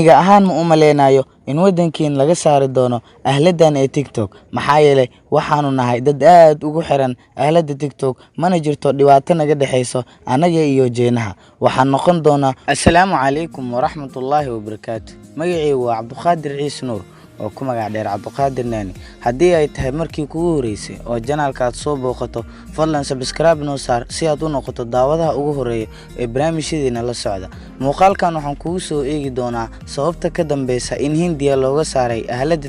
aniga ahaan ma u maleynayo in wadankeen laga saari doono ahladan ee TikTok maxaa yeelay waxaanu nahay dad aad ugu xiran ahlada TikTok mana jirto dhibaato naga dhaxayso anaga iyo jeenaha waxaan noqon doonaa assalaamu calaykum waraxmatullaahi wabarakaatuh magacaygu waa Cabduqaadir Ciise Nuur oo ku magac dheer Cabduqaadir Naani haddii ay tahay markii kugu horeysay oo janaalka soo booqato fadlan subscribe noo saar si aad u noqoto daawadaha ugu horeeya ee barnaamijyadeena la socda muuqaalkan waxaan kugu soo eegi doonaa sababta ka dambeysa in Hindiya looga saaray ahlada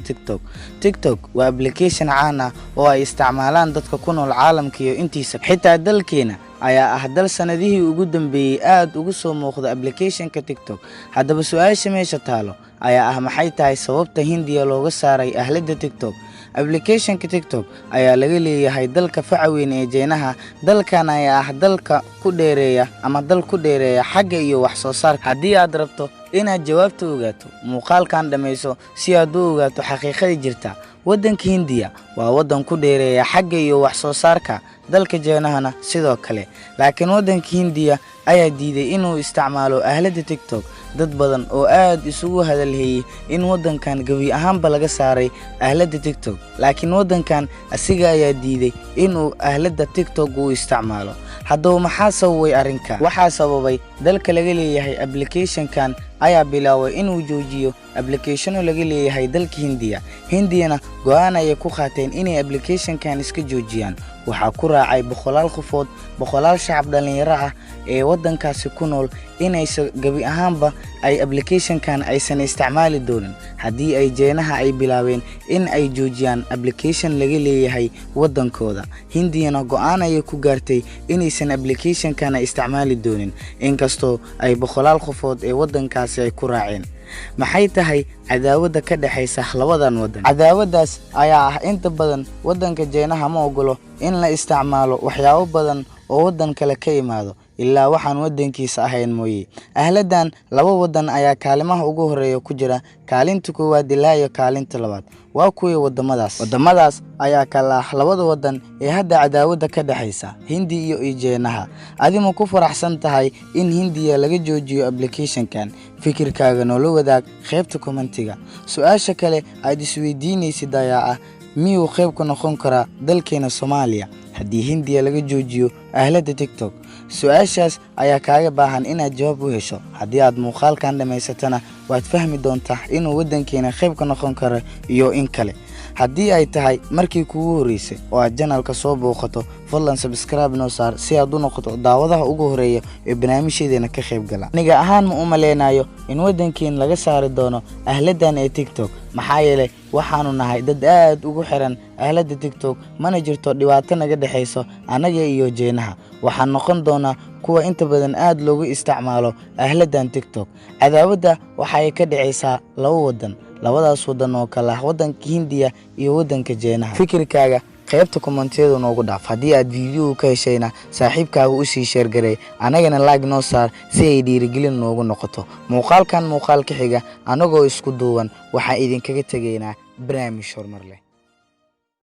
TikTok waa application caan ah oo ay isticmaalaan dadka ku nool caalamka iyo intiisa xitaa dalkeena ayaa ah dal sanadihii ugu dambeeyay aad ugu soo muuqda application-ka TikTok haddaba su'aasha meesha taalo ayaa ah maxay tahay sababta Hindiya looga saaray ahlada TikTok application-ka TikTok ayaa laga leeyahay dalka facaweyn ee jeenaha dalkan ayaa ah dalka ku dheereeya ama dal ku dheereeya xagga iyo wax soo saarka haddii aad rabto inaad jawaabta ogaato muuqaalkan dhameyso si aad u ogaato xaqiiqada jirta wadanka Hindiya waa wadan ku dheereeya xagga iyo wax soo saarka dalka jeenahana sidoo kale laakiin wadanka Hindiya ayaa diiday inuu isticmaalo ahlada TikTok dad badan oo aad isugu hadalhayay in wadankan gabi ahaanba laga saaray ahlada TikTok laakiin wadankan asiga ayaa diiday inuu ahlada TikTok uu isticmaalo haddaba maxaa sababay arrinka waxaa sababay dalka laga leeyahay application-kan ayaa bilaaway inuu joojiyo application laga leeyahay dalka Hindiyana go'aan ay ku qaateen inay application-kan iska joojiyaan waxa ku raacay boqolaal shacab dhalinyaro ah ee wadankaasi ku nool inay gabi ahaanba ay application-kan aysan isticmaali doonin haddii ay jeenaha ay bilaabeen in ay joojiyaan application laga leeyahay wadankooda Hindiyana go'aan ay ku gaartay inaysan application-kan isticmaali doonin inkastoo ay boqolaal qofood ee wadankaasi ay ku raaceen maxay tahay cadaawada ka dhaxaysa labadan wadan cadaawadaas ayaa ah inta badan wadanka jeenaha ma ogolo in la isticmaalo waxyaabo badan oo wadan kale ka imaado ilaa waxaan wadankiisa ahayn mooyee ahladan laba wadan ayaa kaalimaha ugu horeeya ku jira kaalinta koowaad ilaa iyo kaalinta labaad waa kuwii wadamadaas ayaa kala labada wadan ee hadda cadaawada ka dhaxaysa Hindi iyo jeenaha adimo ku faraxsan tahay in Hindiya laga joojiyo application-kan fikirkaaga noo la wadaag qaybta commentiga su'aasha kale aad isweydiinaysid ayaa ah miyuu qayb ka noqon karaa dalkeena Soomaaliya haddii Hindiya laga joojiyo ahlada TikTok su'aashaas ayaa kaaga baahan inaad jawaab u hesho haddii aad muuqaalkan dhameysatana waad fahmi doontaa inuu wadankeena qayb ka noqon karo iyo in kale haddii ay tahay markii kugu horeysay oo aad janaalka soo booqato fadlan subscribe noo saar si aad u noqoto daawadaha ugu horeeya ee barnaamijyadeena ka qayb gala aniga ahaan ma u maleynayo in wadankeen laga saari doono ahladan ee TikTok maxaa yeelay waxaanu nahay dad aad ugu xiran ahlada TikTok mana jirto dhibaato naga dhaxayso anaga iyo jeenaha waxaan noqon doonaa kuwa inta badan aad loogu isticmaalo ahladan TikTok cadaawada waxay ka dhacaysaa labadaas wadan oo kala wadanka Hindiya iyo wadanka jeenaha fikirkaaga qaybta commentiyada noogu dhaaf haddii aad video ka heshayna saaxiibkaaga u sii share garay anagana like noo saar si ay dhiirigelin noogu noqoto muuqaalka xiga anagoo isku duuban waxa idinkaga tageynaa barnaamij horumar leh